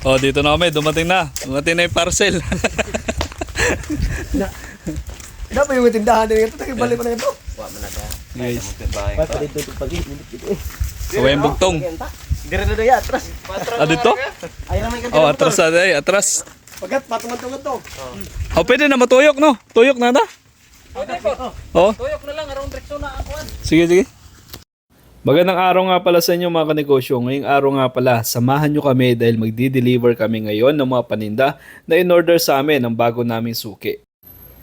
Oh, dito na kami. Dumating na. Dumating na yung parcel. Dapat yung tindahan din ito. Balik mo na ito. Guys. Dito. Kaway yung bugtong. Dire na ya, atras. Ah, dito? Ay naman ka. Oh, atras na tayo. Atras. Pagat, patungan-tungan to. Oh, pwede na matuyok, no? Tuyok na na. Oh. Tuyok na lang, around direksyon na ako. Sige, sige. Magandang araw nga pala sa inyo mga kanegosyo. Ngayong araw nga pala, samahan nyo kami dahil magdi-deliver kami ngayon ng mga paninda na in-order sa amin ng bago naming suki.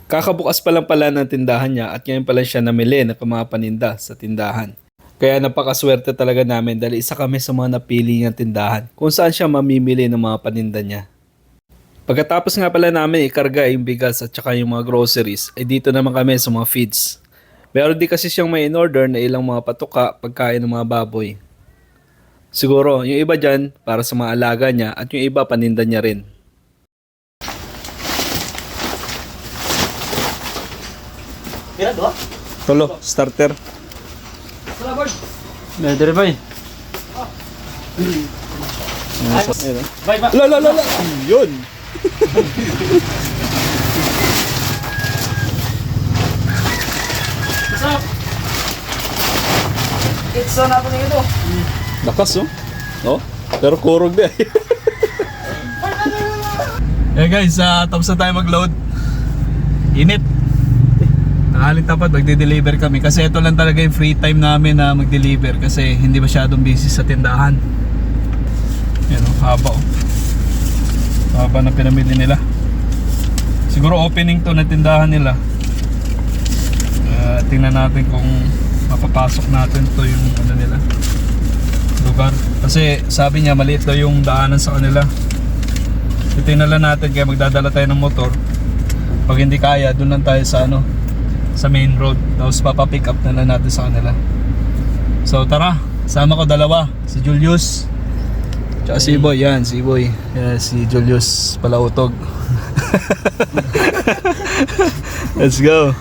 Kakabukas pa lang pala ng tindahan niya at ngayon pala siya namili ng mga paninda sa tindahan. Kaya napakaswerte talaga namin dahil isa kami sa mga napili niyang tindahan kung saan siya mamimili ng mga paninda niya. Pagkatapos nga pala namin ikarga yung bigas at saka yung mga groceries, ay dito naman kami sa mga feeds. Meron din kasi siyang may in-order na ilang mga patuka, pagkain ng mga baboy. Siguro, yung iba dyan para sa mga alaga niya at yung iba paninda niya rin. Kira dua? Tulo, starter. Wala board. Medre ba yun? Bye bye. La. Yun. What's up? It's on ako nito. Lakas oh. Oh, pero kurog na eh. Eh guys, tapos na tayo mag-load. Init. Nakalit tapat magde-deliver kami kasi ito lang talaga yung free time namin na mag-deliver kasi hindi masyadong busy sa tindahan. Yan oh, haba oh. Haba na pinamili nila. Siguro opening to na tindahan nila. Tingnan natin kung mapapasok natin to yung ano nila lugar. Kasi sabi niya maliit daw yung daanan sa kanila. Titingnan lang natin kaya magdadala tayo ng motor. Pag hindi kaya, doon lang tayo sa ano, sa main road. Tapos papapick up na lang natin sa kanila. So tara, sama ko dalawa. Si Julius tsaka si Boy. Yan, si Boy. Yan, si Julius Palautog. Let's go.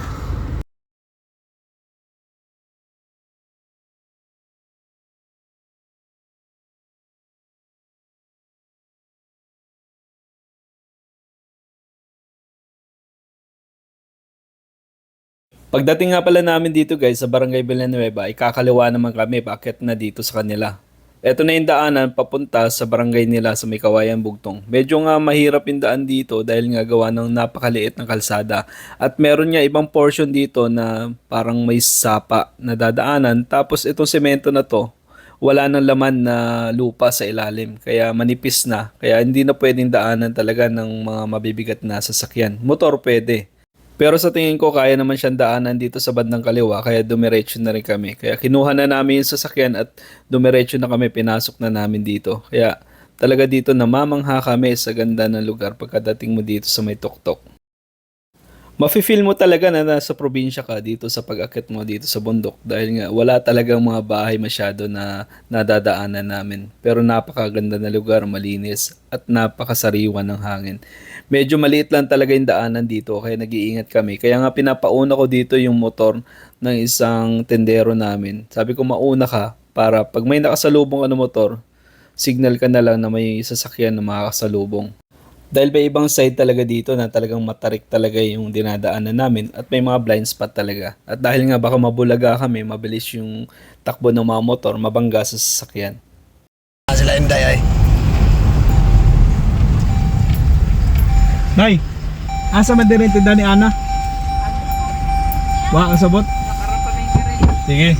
Pagdating nga pala namin dito guys sa Barangay Villanueva, ikakaliwa naman kami bakit na dito sa kanila. Ito na yung daanan papunta sa barangay nila sa May Kawayan, Bugtong. Medyo nga mahirap yung daan dito dahil nga gawa ng napakaliit ng kalsada. At meron nga ibang portion dito na parang may sapa na dadaanan. Tapos itong semento na to, wala nang laman na lupa sa ilalim. Kaya manipis na. Kaya hindi na pwedeng daanan talaga ng mga mabibigat na sasakyan. Motor pwede. Pero sa tingin ko kaya naman siyang daanan dito sa bandang kaliwa kaya dumiretso na rin kami. Kaya kinuha na namin yung sasakyan at dumiretso na kami, pinasok na namin dito. Kaya talaga dito namamangha kami sa ganda ng lugar pagkadating mo dito sa may tuktok. Mafe-feel mo talaga na nasa probinsya ka dito sa pag-akit mo dito sa bundok dahil nga wala talagang mga bahay masyado na nadadaanan namin. Pero napakaganda na lugar, malinis at napakasariwa ng hangin. Medyo maliit lang talaga yung daanan dito kaya nag-iingat kami. Kaya nga pinapauna ko dito yung motor ng isang tendero namin. Sabi ko mauna ka para pag may nakasalubong ka ng motor, signal ka na lang na may sasakyan na makakasalubong. Dahil may ibang side talaga dito na talagang matarik talaga yung dinadaanan namin at may mga blind spot talaga. At dahil nga baka mabulaga kami, mabilis yung takbo ng mga motor, mabangga sa sasakyan. Sila Inday ay. Nay, asa man din tindahan ni Ana? Wa kasabot? Sige.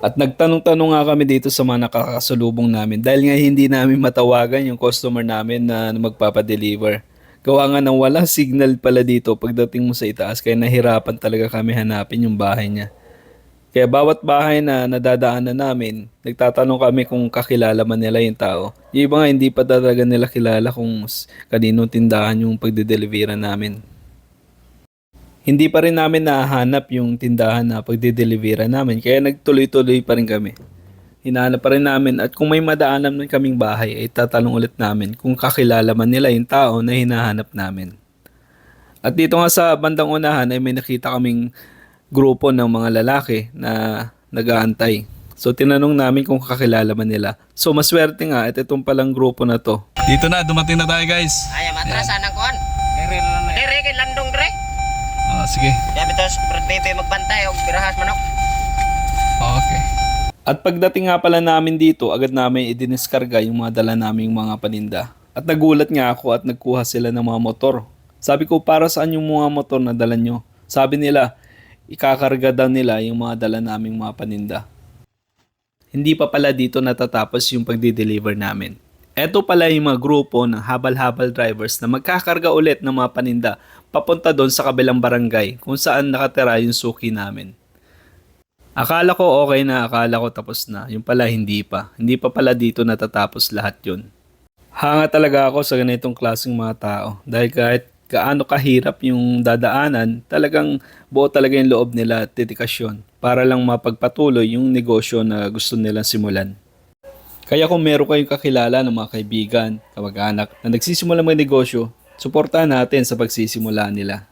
At nagtanong-tanong nga kami dito sa mga nakakasalubong namin dahil nga hindi namin matawagan yung customer namin na magpapadeliver. Gawa nga ng walang signal pala dito pagdating mo sa itaas kaya nahirapan talaga kami hanapin yung bahay niya. Kaya bawat bahay na nadadaanan namin, nagtatanong kami kung kakilala man nila yung tao. Yung iba nga hindi pa talaga nila kilala kung kaninong tindahan yung pagdedeliveran namin. Hindi pa rin namin nahanap yung tindahan na pagdedeliveran namin kaya nagtuloy-tuloy pa rin kami. Hinahanap pa rin namin at kung may madaanan man kaming bahay ay tatanong ulit namin kung kakilala man nila yung tao na hinahanap namin. At dito nga sa bandang unahan ay may nakita kaming grupo ng mga lalaki na nag-aantay. So tinanong namin kung kakilala man nila. So maswerte nga at itong palang grupo na to. Dito na, dumating na tayo guys. Ay, matras anang kuan. Dire kay landong dire. Sige. Ya bitos bebe magbantay og birahas manok. Okay. At pagdating nga pala namin dito, agad namin idiniskarga yung mga dala naming mga paninda. At nagulat nga ako at nagkuha sila ng mga motor. Sabi ko, para saan yung mga motor na dala nyo? Sabi nila, ikakarga daw nila yung mga dala naming mga paninda. Hindi pa pala dito natatapos yung pagdi-deliver namin. Eto pala yung mga grupo ng habal-habal drivers na magkakarga ulit ng mga paninda papunta doon sa kabilang barangay kung saan nakatira yung suki namin. Akala ko okay na, akala ko tapos na. Yung pala hindi pa. Hindi pa pala dito natatapos lahat yun. Hanga talaga ako sa ganitong klaseng mga tao dahil kahit gaano kahirap yung dadaanan, talagang buo talaga yung loob nila at dedikasyon para lang mapagpatuloy yung negosyo na gusto nilang simulan. Kaya kung meron kayong kakilala ng mga kaibigan, kamag-anak na nagsisimula ng negosyo, suportahan natin sa pagsisimula nila.